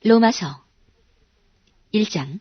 로마서 1장.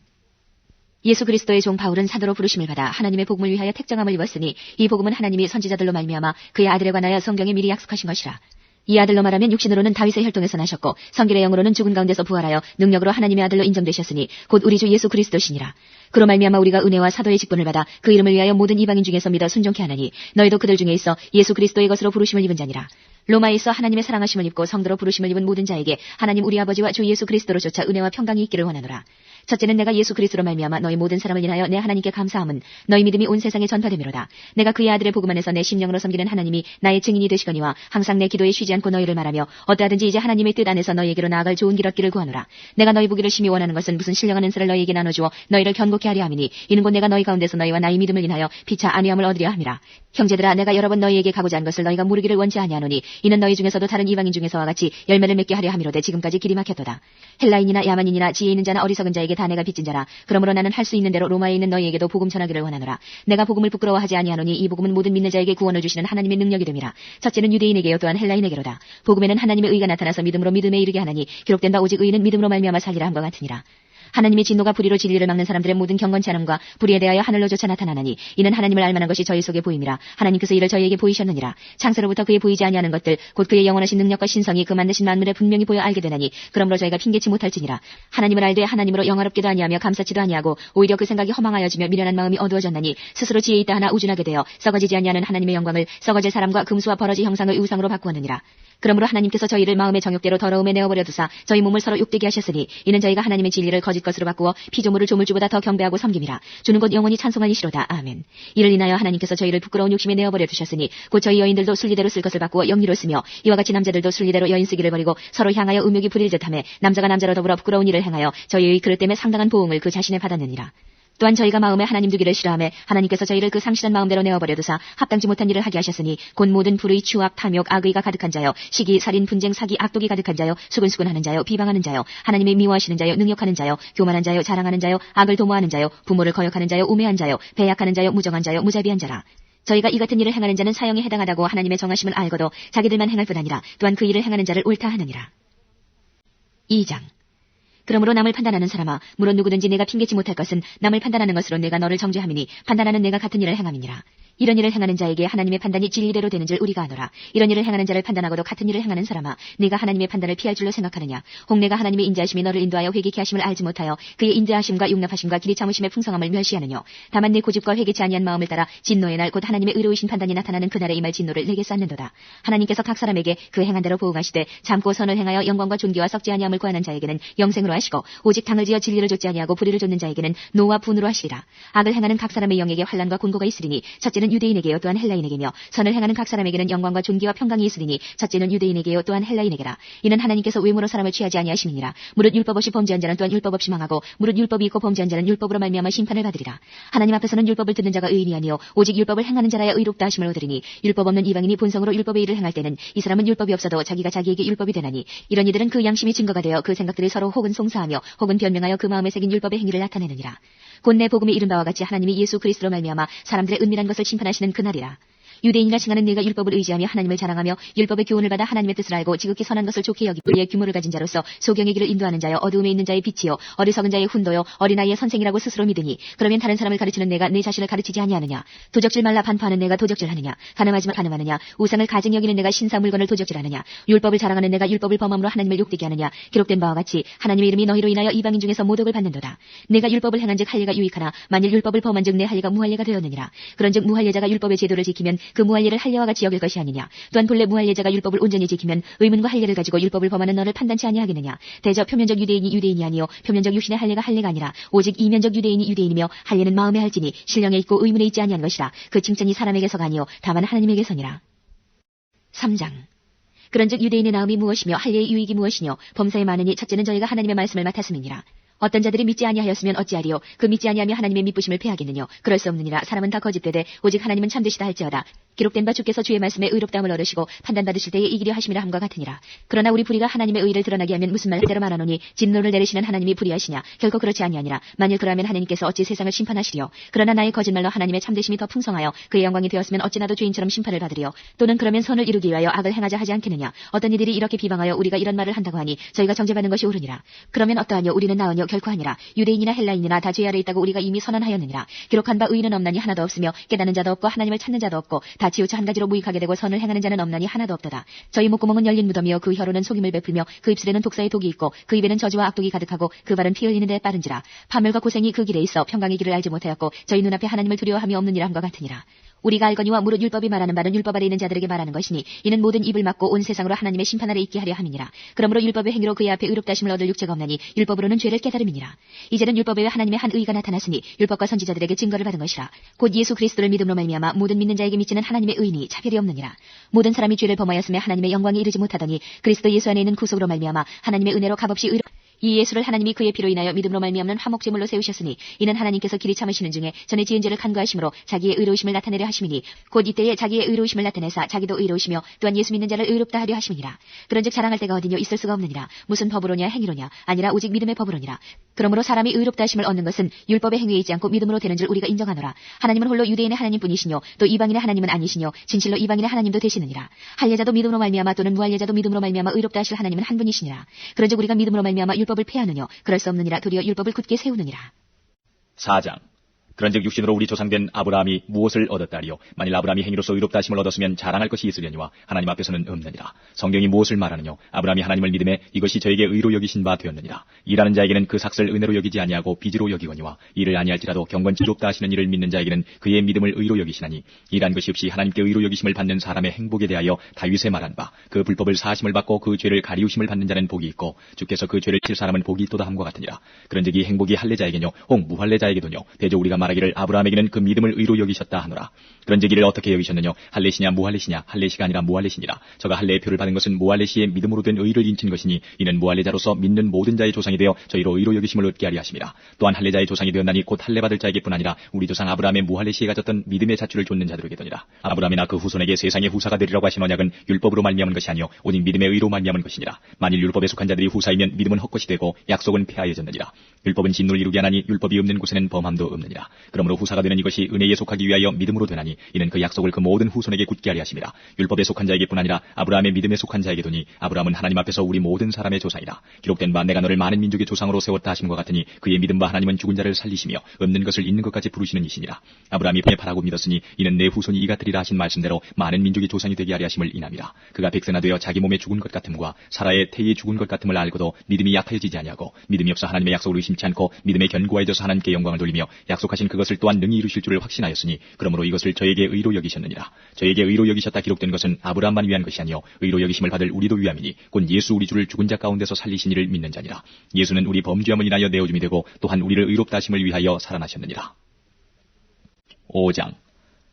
예수 그리스도의 종 바울은 사도로 부르심을 받아 하나님의 복음을 위하여 택정함을 입었으니 이 복음은 하나님이 선지자들로 말미암아 그의 아들에 관하여 성경에 미리 약속하신 것이라. 이 아들로 말하면 육신으로는 다윗의 혈통에서 나셨고 성결의 영으로는 죽은 가운데서 부활하여 능력으로 하나님의 아들로 인정되셨으니 곧 우리 주 예수 그리스도시니라. 그로 말미암아 우리가 은혜와 사도의 직분을 받아 그 이름을 위하여 모든 이방인 중에서 믿어 순종케 하나니 너희도 그들 중에 있어 예수 그리스도의 것으로 부르심을 입은 자니라. 로마에 있어 하나님의 사랑하심을 입고 성도로 부르심을 입은 모든 자에게 하나님 우리 아버지와 주 예수 그리스도로 조차 은혜와 평강이 있기를 원하노라. 첫째는 내가 예수 그리스도로 말미암아 너희 모든 사람을 인하여 내 하나님께 감사함은 너희 믿음이 온 세상에 전파되미로다. 내가 그의 아들의 복음 안에서 내 심령으로 섬기는 하나님이 나의 증인이 되시거니와 항상 내 기도에 쉬지 않고 너희를 말하며 어떠하든지 이제 하나님의 뜻 안에서 너희에게로 나아갈 좋은 길 얻기를 구하노라. 내가 너희 보기를 심히 원하는 것은 무슨 신령한 은사를 너희에게 나눠주어 너희를 견고케 하려 함이니 이는 곧 내가 너희 가운데서 너희와 나의 믿음을 인하여 피차 안위함을 얻으려 함이라. 형제들아, 내가 여러 번 너희에게 가고자 한 것을 너희가 모르기를 원치 아니하노니 이는 너희 중에서도 다른 이방인 중에서와 같이 열매를 맺게 하려 함이로되 지금까지 길이 막혔도다. 헬라인이나 야만인이나 지혜 있는 자나 어리석은 자에게 다 내가 빚진 자라. 그러므로 나는 할 수 있는 대로 로마에 있는 너희에게도 복음 전하기를 원하노라. 내가 복음을 부끄러워하지 아니하노니 이 복음은 모든 믿는 자에게 구원을 주시는 하나님의 능력이 됨이라. 첫째는 유대인에게요 또한 헬라인에게로다. 복음에는 하나님의 의가 나타나서 믿음으로 믿음에 이르게 하나니 기록된 바 오직 의인은 믿음으로 말미암아 살리라 함과 같으니라. 하나님의 진노가 불의로 진리를 막는 사람들의 모든 경건치 않음과 불의에 대하여 하늘로조차 나타나나니 이는 하나님을 알만한 것이 저희 속에 보임이라. 하나님께서 이를 저희에게 보이셨느니라. 창세로부터 그의 보이지 아니하는 것들 곧 그의 영원하신 능력과 신성이 그 만드신 만물에 분명히 보여 알게 되나니 그러므로 저희가 핑계치 못할지니라. 하나님을 알되 하나님으로 영화롭기도 아니하며 감사치도 아니하고 오히려 그 생각이 허망하여지며 미련한 마음이 어두워졌나니 스스로 지혜 있다 하나 우준하게 되어 썩어지지 아니하는 하나님의 영광을 썩어질 사람과 금수와 버러지 형상의 우상으로 바꾸었느니라. 그러므로 하나님께서 저희를 마음의 정욕대로 더러움에 내어버려 두사 저희 몸을 서로 욕되게 하셨으니 이는 저희가 하나님의 진리를 거짓 것으로 바꾸어 피조물을 조물주보다 더 경배하고 섬김이라. 주는 곧 영원히 찬송하리시로다. 아멘. 이를 인하여 하나님께서 저희를 부끄러운 욕심에 내어버려 두셨으니 곧 저희 여인들도 순리대로 쓸 것을 바꾸어 영리로 쓰며 이와 같이 남자들도 순리대로 여인 쓰기를 버리고 서로 향하여 음욕이 부릴 듯하며 남자가 남자로 더불어 부끄러운 일을 행하여 저희의 그릇 때문에 상당한 보응을 그 자신에 받았느니라. 또한 저희가 마음에 하나님 두기를 싫어하며 하나님께서 저희를 그 상실한 마음대로 내어버려 두사 합당치 못한 일을 하게 하셨으니 곧 모든 불의, 추악, 탐욕, 악의가 가득한 자여 시기, 살인, 분쟁, 사기, 악독이 가득한 자여 수근수근하는 자여 비방하는 자여 하나님의 미워하시는 자여 능욕하는 자여 교만한 자여 자랑하는 자여 악을 도모하는 자여 부모를 거역하는 자여 우매한 자여 배약하는 자여 무정한 자여 무자비한 자라. 저희가 이 같은 일을 행하는 자는 사형에 해당하다고 하나님의 정하심을 알고도 자기들만 행할 뿐 아니라 또한 그 일을 행하는 자를 옳다 하느니라. 2장. 그러므로 남을 판단하는 사람아, 물론 누구든지 내가 핑계치 못할 것은 남을 판단하는 것으로 내가 너를 정죄함이니 판단하는 내가 같은 일을 행함이니라. 이런 일을 행하는 자에게 하나님의 판단이 진리대로 되는 줄 우리가 아노라. 이런 일을 행하는 자를 판단하고도 같은 일을 행하는 사람아, 네가 하나님의 판단을 피할 줄로 생각하느냐. 혹 내가 하나님의 인자하심이 너를 인도하여 회개케 하심을 알지 못하여 그의 인자하심과 용납하심과 길이 참으심의 풍성함을 멸시하느뇨. 다만 내 고집과 회개치 아니한 마음을 따라 진노의 날 곧 하나님의 의로우신 판단이 나타나는 그날에 임할 진노를 내게 쌓는도다. 하나님께서 각 사람에게 그 행한 대로 보응하시되 참고 선을 행하여 영광과 존귀와 썩지 아니함을 구하는 자에게는 영생으로 하시고 오직 당을 지어 진리를 좇지 아니하고 불의를 좇는 자에게는 노와 분으로 하시리라. 악을 행하는 각 사람의 영에게 환난과 곤고가 있으리니 첫째는 유대인에게요 또한 헬라인에게며 선을 행하는 각 사람에게는 영광과 존귀와 평강이 있으리니 첫째는 유대인에게요 또한 헬라인에게라. 이는 하나님께서 외모로 사람을 취하지 아니하심이니라. 무릇 율법 없이 범죄한 자는 또한 율법 없이 망하고 무릇 율법이 있고 범죄한 자는 율법으로 말미암아 심판을 받으리라. 하나님 앞에서는 율법을 듣는 자가 의인이 아니요 오직 율법을 행하는 자라야 의롭다 하심을 얻으리니 율법 없는 이방인이 본성으로 율법의 일을 행할 때는 이 사람은 율법이 없어도 자기가 자기에게 율법이 되나니 이런 이들은 그 양심이 증거가 되어 그 생각들이 서로 혹은 송사하며 혹은 변명하여 그 마음에 새긴 율법의 행위를 나타내느니라. 곧 내 복음의 이른 바와 같이 하나님이 예수 그리스도로 말미암아 사람들의 은밀한 것을 심판하시는 그날이라. 유대인이라 칭하는 네가 율법을 의지하며 하나님을 자랑하며 율법의 교훈을 받아 하나님의 뜻을 알고 지극히 선한 것을 좋게 여기고 우리의 규모를 가진 자로서 소경의 길을 인도하는 자여 어두움에 있는 자의 빛이요 어리석은 자의 훈도요 어린아이의 선생이라고 스스로 믿으니 그러면 다른 사람을 가르치는 내가 내 자신을 가르치지 아니하느냐. 도적질 말라 반포하는 내가 도적질하느냐. 가늠하지 가늠하느냐. 우상을 가증 여기는 내가 신사 물건을 도적질하느냐. 율법을 자랑하는 내가 율법을 범함으로 하나님을 욕되게 하느냐. 기록된 바와 같이 하나님의 이름이 너희로 인하여 이방인 중에서 모독을 받는도다. 내가 율법을 행한즉 할례가 유익하나 만일 율법을 범한즉 내 할례가 무할례가 되었느니라. 그런즉 무할례자가 율법의 제도를 지키면 그 무할례를 할례와 같이 여길 것이 아니냐. 또한 본래 무할례자가 율법을 온전히 지키면 의문과 할례를 가지고 율법을 범하는 너를 판단치 아니하겠느냐. 대저 표면적 유대인이 유대인이 아니요 표면적 육신의 할례가 할례가 아니라 오직 이면적 유대인이 유대인이며 할례는 마음에 할지니 신령에 있고 의문에 있지 아니한 것이라. 그 칭찬이 사람에게서가 아니요 다만 하나님에게서니라. 3장. 그런즉 유대인의 나음이 무엇이며 할례의 유익이 무엇이뇨. 범사에 많으니 첫째는 저희가 하나님의 말씀을 맡았음이니라. 어떤 자들이 믿지 아니하였으면 어찌하리요? 그 믿지 아니하며 하나님의 미쁘심을 패하겠느냐? 그럴 수 없느니라. 사람은 다 거짓되되 오직 하나님은 참되시다 할지어다. 기록된 바 주께서 주의 말씀에 의롭다함을 얻으시고 판단받으실 때에 이기려 하심이라 함과 같으니라. 그러나 우리 불의가 하나님의 의를 드러나게 하면 무슨 말대로 말하노니 진노를 내리시는 하나님이 불의하시냐? 결코 그렇지 아니하니라. 만일 그러하면 하나님께서 어찌 세상을 심판하시리요? 그러나 나의 거짓말로 하나님의 참되심이 더 풍성하여 그의 영광이 되었으면 어찌 나도 죄인처럼 심판을 받으리요? 또는 그러면 선을 이루기 위하여 악을 행하자 하지 않겠느냐? 어떤 이들이 이렇게 비방하여 우리가 이런 말을 한다고 하니 저희가 정죄받는 것이 옳으니라. 그러면 어떠하뇨? 우리는 나으뇨? 결코 아니라. 유대인이나 헬라인이나 다 죄 아래 있다고 우리가 이미 선언하였느니라. 기록한 바 의인은 없나니 하나도 없으며 깨닫는 자도 없고 하나님을 찾는 자도 없고 다 치우쳐 한 가지로 무익하게 되고 선을 행하는 자는 없나니 하나도 없도다. 저희 목구멍은 열린 무덤이요 그 혀로는 속임을 베풀며 그 입술에는 독사의 독이 있고 그 입에는 저주와 악독이 가득하고 그 발은 피 흘리는 데 빠른지라. 파멸과 고생이 그 길에 있어 평강의 길을 알지 못하였고 저희 눈앞에 하나님을 두려워함이 없느니라 함과 같으니라. 우리가 알거니와 무릇 율법이 말하는 바는 율법 아래 있는 자들에게 말하는 것이니 이는 모든 입을 막고 온 세상으로 하나님의 심판 아래 있게 하려 함이니라. 그러므로 율법의 행위로 그의 앞에 의롭다심을 얻을 육체가 없나니 율법으로는 죄를 깨달음이니라. 이제는 율법에 하나님의 한 의가 나타났으니 율법과 선지자들에게 증거를 받은 것이라. 곧 예수 그리스도를 믿음으로 말미암아 모든 믿는 자에게 미치는 하나님의 의니 차별이 없느니라. 모든 사람이 죄를 범하였으며 하나님의 영광에 이르지 못하더니 그리스도 예수 안에 있는 구속으로 말미암아 하나님의 은혜로 값없이 이 예수를 하나님이 그의 피로 인하여 믿음으로 말미암는 화목제물로 세우셨으니 이는 하나님께서 길이 참으시는 중에 전에 지은 죄를 간구하심으로 자기의 의로우심을 나타내려 하심이니 곧 이때에 자기의 의로우심을 나타내사 자기도 의로우시며 또한 예수 믿는 자를 의롭다 하려 하심이니라. 그런즉 자랑할 때가 어디뇨? 있을 수가 없느니라. 무슨 법으로냐 행위로냐? 아니라 오직 믿음의 법으로니라. 그러므로 사람이 의롭다 하심을 얻는 것은 율법의 행위에 있지 않고 믿음으로 되는 줄 우리가 인정하노라. 하나님은 홀로 유대인의 하나님뿐이시뇨 또 이방인의 하나님은 아니시뇨 진실로 이방인의 하나님도 되시느니라. 할례자도 믿음으로 말미암아 또는 무할례자도 믿음으로 말미암아 의롭다 하실 하나님은 한 분이시니라. 그런즉 우리가 믿음으로 말미암아 율법을 폐하느뇨? 그럴 수 없느니라. 도리어 율법을 굳게 세우느니라. 4장. 그런즉 육신으로 우리 조상된 아브라함이 무엇을 얻었다리요? 만일 아브라함이 행위로서 의롭다 하심을 얻었으면 자랑할 것이 있으려니와 하나님 앞에서는 없느니라. 성경이 무엇을 말하느뇨? 아브라함이 하나님을 믿음에 이것이 저에게 의로 여기신 바 되었느니라. 일하는 자에게는 그 삭슬 은혜로 여기지 아니하고 빚으로 여기거니와 이를 아니할지라도 경건치 의롭다 하시는 이를 믿는 자에게는 그의 믿음을 의로 여기시나니 일한 것이 없이 하나님께 의로 여기심을 받는 사람의 행복에 대하여 다윗에 말한 바 그 불법을 사하심을 받고 그 죄를 가리우심을 받는 자는 복이 있고 주께서 그 죄를 칠 사람은 복이 있도다 함과 같으니라. 그런즉 이 행복이 할례자에게뇨 혹 무할례자에게도뇨 대저 우리가 말하기를 아브라함에게는 그 믿음을 의로 여기셨다 하노라. 그런즉 이를 어떻게 여기셨느냐? 할례시냐 무할례시냐? 할례시가 아니라 무할례시니라. 저가 할례의 표를 받은 것은 무할례시의 믿음으로 된 의를 인친 것이니 이는 무할례자로서 믿는 모든 자의 조상이 되어 저희로 의로 여기심을 얻게 하리 하심이라. 또한 할례자의 조상이 되었나니 곧 할례 받을 자에게뿐 아니라 우리 조상 아브라함의 무할례시에 가졌던 믿음의 자취를 좇는 자들에게더니라. 아브라함이나 그 후손에게 세상의 후사가 되리라고 하신 언약은 율법으로 말미암은 것이 아니요 오직 믿음의 의로 말미암은 것이니라. 만일 율법에 속한 자들이 후사이면 믿음은 헛것이 되고 약속은 폐하여졌느니라. 율법은 진노를 이루게 하나니 율법이 없는 곳에는 범함도 없느니라. 그러므로 후사가 되는 이것이 은혜에 속하기 위하여 믿음으로 되나니 이는 그 약속을 그 모든 후손에게 굳게 하리 하심이라. 율법에 속한 자에게뿐 아니라 아브라함의 믿음에 속한 자에게도니 아브라함은 하나님 앞에서 우리 모든 사람의 조상이라. 기록된 바 내가 너를 많은 민족의 조상으로 세웠다 하심과 같으니 그의 믿음 바 하나님은 죽은 자를 살리시며 없는 것을 있는 것까지 부르시는 이시니라. 아브라함이 바라고 믿었으니 이는 내 후손이 이 같으리라 하신 말씀대로 많은 민족의 조상이 되게 하리 하심을 인함이라. 그가 백세나 되어 자기 몸에 죽은 것 같음과 사라의 태에 죽은 것 같음을 알고도 믿음이 약해지지 아니하고 믿음이 없어 하나님의 약속을 의심치 않고 믿음에 견고해져서 하나님께 영광을 돌리며 약속하신 그것을 또한 능히 이루실 줄을 확신하였으니 그러므로 이것을 저에게 의로 여기셨느니라. 저에게 의로 여기셨다 기록된 것은 아브라함만 위한 것이 아니요 의로 여기심을 받을 우리도 위함이니 곧 예수 우리 주를 죽은 자 가운데서 살리신 이를 믿는 자니라. 예수는 우리 범죄함을 인하여 내어줌이 되고 또한 우리를 의롭다 하심을 위하여 살아나셨느니라. 5장.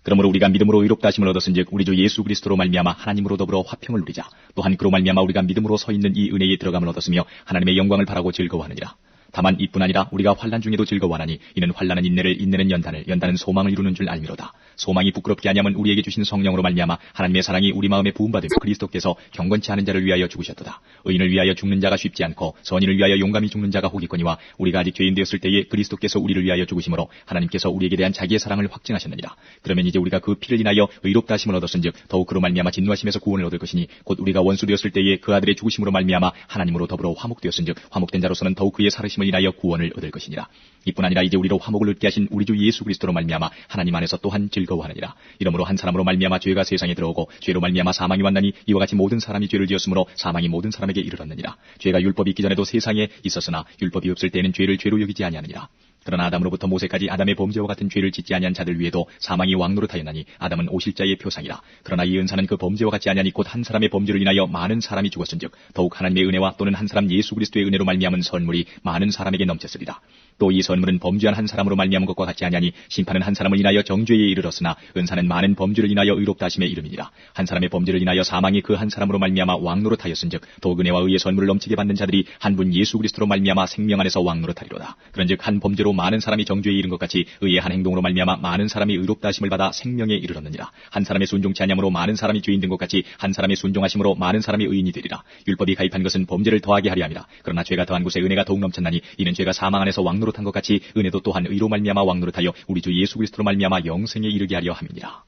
그러므로 우리가 믿음으로 의롭다 하심을 얻었은즉 우리 주 예수 그리스도로 말미암아 하나님으로 더불어 화평을 누리자. 또한 그로 말미암아 우리가 믿음으로 서 있는 이 은혜에 들어감을 얻었으며 하나님의 영광을 바라고 즐거워하느니라. 다만 이뿐 아니라 우리가 환난 중에도 즐거워하나니 이는 환난은 인내를, 인내는 연단을, 연단은 소망을 이루는 줄 알미로다. 소망이 부끄럽게 하냐면 우리에게 주신 성령으로 말미암아 하나님의 사랑이 우리 마음에 부음받으며 그리스도께서 경건치 않은 자를 위하여 죽으셨도다. 의인을 위하여 죽는 자가 쉽지 않고 선인을 위하여 용감히 죽는 자가 혹이거니와 우리가 아직 죄인 되었을 때에 그리스도께서 우리를 위하여 죽으심으로 하나님께서 우리에게 대한 자기의 사랑을 확증하셨느니라. 그러면 이제 우리가 그 피를 인하여 의롭다 하심을 얻었은즉 더욱 그로 말미암아 진노하심에서 구원을 얻을 것이니 곧 우리가 원수 되었을 때에 그 아들의 죽으심으로 말미암아 하나님으로 더불어 화목되었은즉 화목된 자로서는 더욱 그의 살으심을 인하여 구원을 얻을 것이니라. 이뿐 아니라 이제 우리로 화목을 얻게 하신 우리 주 예수 그리스도로 말미암아 하나님 안에서 또한 즐거워하느니라. 이러므로 한 사람으로 말미암아 죄가 세상에 들어오고 죄로 말미암아 사망이 왔나니 이와 같이 모든 사람이 죄를 지었으므로 사망이 모든 사람에게 이르렀느니라. 죄가 율법이 있기 전에도 세상에 있었으나 율법이 없을 때에는 죄를 죄로 여기지 아니하느니라. 그러나 아담으로부터 모세까지 아담의 범죄와 같은 죄를 짓지 아니한 자들 위에도 사망이 왕노릇하였나니 아담은 오실자의 표상이라. 그러나 이 은사는 그 범죄와 같지 아니하니 곧 한 사람의 범죄를 인하여 많은 사람이 죽었은즉 더욱 하나님의 은혜와 또는 한 사람 예수 그리스도의 은혜로 말미암은 선물이 많은 사람에게 넘쳤으리라. 또 이 선물은 범죄한 한 사람으로 말미암은 것과 같지 아니하니 심판은 한 사람을 인하여 정죄에 이르렀으나 은사는 많은 범죄를 인하여 의롭다 하심에 이름이니라. 한 사람의 범죄를 인하여 사망이 그 한 사람으로 말미암아 왕노릇하였은즉 더욱 은혜와 의의 선물을 넘치게 받는 자들이 한 분 예수 그리스도로 말미암아 생명 안에서 왕노릇하리로다. 그런즉 한 범죄로 많은 사람이 정죄에 이른 것 같이 의의 한 행동으로 말미암아 많은 사람이 의롭다 하심을 받아 생명에 이르렀느니라. 한 사람의 순종치 아니함으로 많은 사람이 죄인 된 것 같이 한 사람의 순종하심으로 많은 사람이 의인이 되리라. 율법이 가입한 것은 범죄를 더하게 하려 함이라. 그러나 죄가 더한 곳에 은혜가 더욱 넘쳤나니 이는 죄가 사망 안에서 왕노릇한 것 같이 은혜도 또한 의로 말미암아 왕노릇하여 우리 주 예수 그리스도로 말미암아 영생에 이르게 하려 함이니라.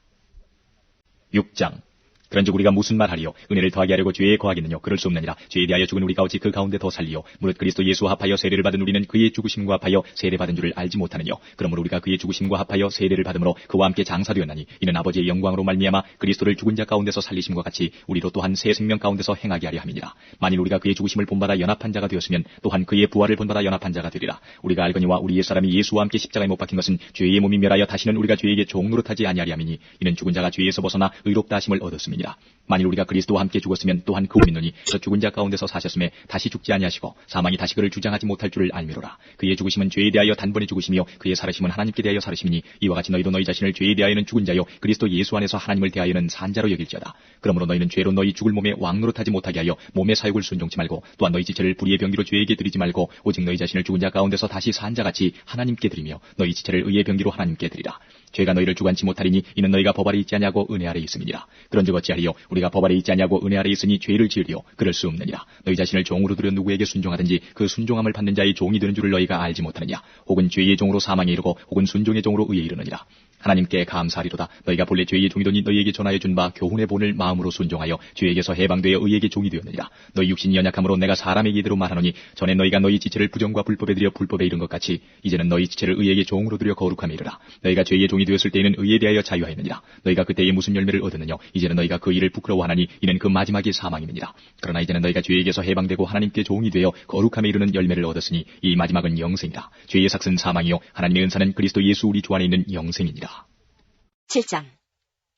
6장. 그런즉 우리가 무슨 말하리요? 은혜를 더하게 하려고 죄에 거하겠느냐? 그럴 수 없느니라. 죄에 대하여 죽은 우리가 어찌 그 가운데 더 살리요? 무릇 그리스도 예수와 합하여 세례를 받은 우리는 그의 죽으심과 합하여 세례받은 줄을 알지 못하느냐? 그러므로 우리가 그의 죽으심과 합하여 세례를 받음으로 그와 함께 장사되었나니 이는 아버지의 영광으로 말미암아 그리스도를 죽은 자 가운데서 살리심과 같이 우리로 또한 새 생명 가운데서 행하게 하려 함이니라. 만일 우리가 그의 죽으심을 본받아 연합한 자가 되었으면 또한 그의 부활을 본받아 연합한 자가 되리라. 우리가 알거니와 우리 옛사람이 예수와 함께 십자가에 못 박힌 것은 죄의 몸이 멸하여 다시는 우리가 죄에게 종노릇하지 아니하리 함이니 이는 죽은 자가 죄에서 벗어나 의롭다 하심을 얻었음이니라. 만일 우리가 그리스도와 함께 죽었으면 또한 그 믿노니 저 죽은 자 가운데서 사셨음에 다시 죽지 아니하시고 사망이 다시 그를 주장하지 못할 줄을 알미로라. 그의 죽으심은 죄에 대하여 단번에 죽으시며 그의 살으심은 하나님께 대하여 살으심이니 이와 같이 너희도 너희 자신을 죄에 대하여는 죽은 자요 그리스도 예수 안에서 하나님을 대하여는 산 자로 여길지어다. 그러므로 너희는 죄로 너희 죽을 몸에 왕노릇하지 못하게 하여 몸의 사욕을 순종치 말고 또한 너희 지체를 불의의 병기로 죄에게 드리지 말고 오직 너희 자신을 죽은 자 가운데서 다시 산 자같이 하나님께 드리며 너희 지체를 의의 병기로 하나님께 드리라. 죄가 너희를 주관치 못하리니 이는 너희가 법 아래 있지 아니하고 은혜 아래 있음이니라. 그런즉 어찌하리요? 우리가 법 아래 있지 아니하고 은혜 아래 있으니 죄를 지으리요? 그럴 수 없느니라. 너희 자신을 종으로 들여 누구에게 순종하든지 그 순종함을 받는 자의 종이 되는 줄을 너희가 알지 못하느냐? 혹은 죄의 종으로 사망에 이르고 혹은 순종의 종으로 의에 이르느니라. 하나님께 감사하리로다. 너희가 본래 죄의 종이더니 너희에게 전하여 준 바 교훈의 본을 마음으로 순종하여 죄에게서 해방되어 의에게 종이 되었느니라. 너희 육신이 연약함으로 내가 사람에게 이대로 말하노니 전에 너희가 너희 지체를 부정과 불법에 들여 불법에 이른 것 같이 이제는 너희 지체를 의에게 종으로 들여 거룩함에 이르라. 너희가 죄의 종이 되었을 때에는 의에 대하여 자유하였느니라. 너희가 그때에 무슨 열매를 얻었느냐? 이제는 너희가 그 일을 부끄러워하나니 이는 그 마지막이 사망임이니라. 그러나 이제는 너희가 죄에게서 해방되고 하나님께 종이 되어 거룩함에 이르는 열매를 얻었으니 이 마지막은 영생이라. 죄의 삭은 사망이요 하나님의 은사는 그리스도 예수 우리 주 안에 있는 영생이니라. 7장.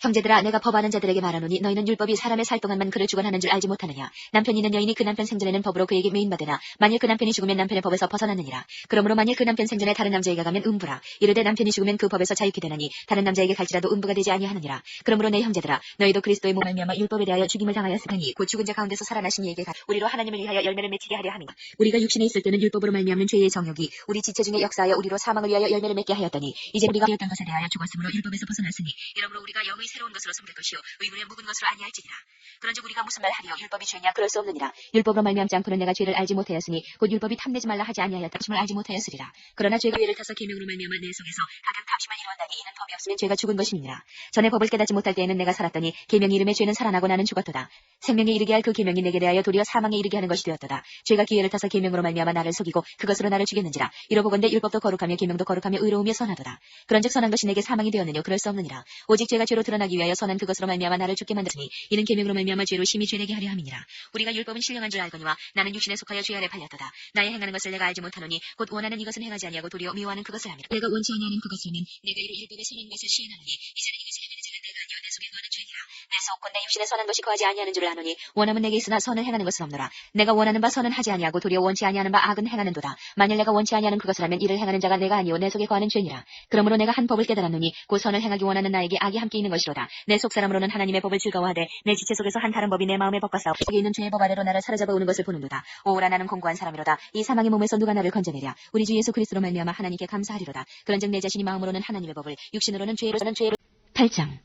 형제들아 내가 법하는 자들에게 말하노니 너희는 율법이 사람의 살 동안만 그를 주관하는 줄 알지 못하느냐. 남편이 있는 여인이 그 남편 생전에는 법으로 그에게 매인받으나 만일 그 남편이 죽으면 남편의 법에서 벗어났느니라. 그러므로 만일 그 남편 생전에 다른 남자에게 가면 음부라. 이르되 남편이 죽으면 그 법에서 자유케 되나니 다른 남자에게 갈지라도 음부가 되지 아니하느니라. 그러므로 내 형제들아 너희도 그리스도의 몸 말미암아 율법에 대하여 죽임을 당하였으니 곧 죽은 자 가운데서 살아나신 이에게 우리로 하나님을 위하여 열매를 맺히게 하려 함이라. 우리가 육신에 있을 때는 율법으로 말미암는 죄의 정욕이 우리 지체 중에 역사하여 우리로 사망을 위하여 열매를 맺게 하였더니 이제 우리가 되었던 것에 대하여 죽었으므로 율법에서 벗어났으니 이러므로 우리가 영의 새로운 것으로 섬길 것이요 의문의 묵은 것으로 아니할지니라. 그런즉 우리가 무슨 말하리요? 율법이 죄냐? 그럴 수 없느니라. 율법으로 말미암지 않고는 내가 죄를 알지 못하였으니 곧 율법이 탐내지 말라 하지 아니하였다 심을 알지 못하였으리라. 그러나 죄가 죄를 타서 계명으로 말미암아 내 속에서 각양 탐심을 이루었나니 이는 법이 없으면 죄가 죽은 것임이니라. 전에 법을 깨닫지 못할 때에는 내가 살았더니 계명 이름에 죄는 살아나고 나는 죽었도다. 생명에 이르게 할 그 계명이 내게 대하여 도리어 사망에 이르게 하는 것이 되었도다. 죄가 기회를 타서 계명으로 말미암아 나를 속이고 그것으로 나를 죽였는지라. 이러보건대 율법도 거룩하며 계명도 거룩하며 의로우며 선하도다. 그런즉 선한 것이 내게 사망이 되었느뇨? 그럴 수 없느니라. 오직 죄가 죄로 드러나기 위하여 선한 그것으로 말미암아 나를 죽게 만들었으니 이는 계명으로 말미암아 죄로 심히 죄내게 하려 함이니라. 우리가 율법은 신령한 줄 알거니와 나는 육신에 속하여 죄 아래 팔렸도다. 나의 행하는 것을 내가 알지 못하노니 곧 원하는 이것은 행하지 아니하고 도리어 미워하는 그것을 함이라. 내가 원치 아니하는 그것으로는 내가 이를 율법에 선한 것을 시행하노니 이제는 이것을 행하는 자가 내가 아니요 내 속에 거하는 죄니라. 내 속 곧 내 육신에 선한 것이 거하지 아니하는 줄을 아노니 원함은 내게 있으나 선을 행하는 것은 없노라. 내가 원하는 바 선은 하지 아니하고 도리어 원치 아니하는 바 악은 행하는도다. 만일 내가 원치 아니하는 그것을 하면 이를 행하는 자가 내가 아니요 내 속에 거하는 죄니라. 그러므로 내가 한 법을 깨달았노니 곧 선을 행하기 원하는 나에게 악이 함께 있는 것이로다. 내 속 사람으로는 하나님의 법을 즐거워하되 내 지체 속에서 한 다른 법이 내 마음에 법과 싸워 속에 있는 죄의 법 아래로 나를 사로잡아 오는 것을 보는도다. 오라 나는 공고한 사람이로다. 이 사망의 몸에서 누가 나를 건져내랴. 우리 주 예수 그리스도로 말미암아 하나님께 감사하리로다. 그런즉 내 자신이 마음으로는 하나님의 법을 육신으로는 죄로 8장.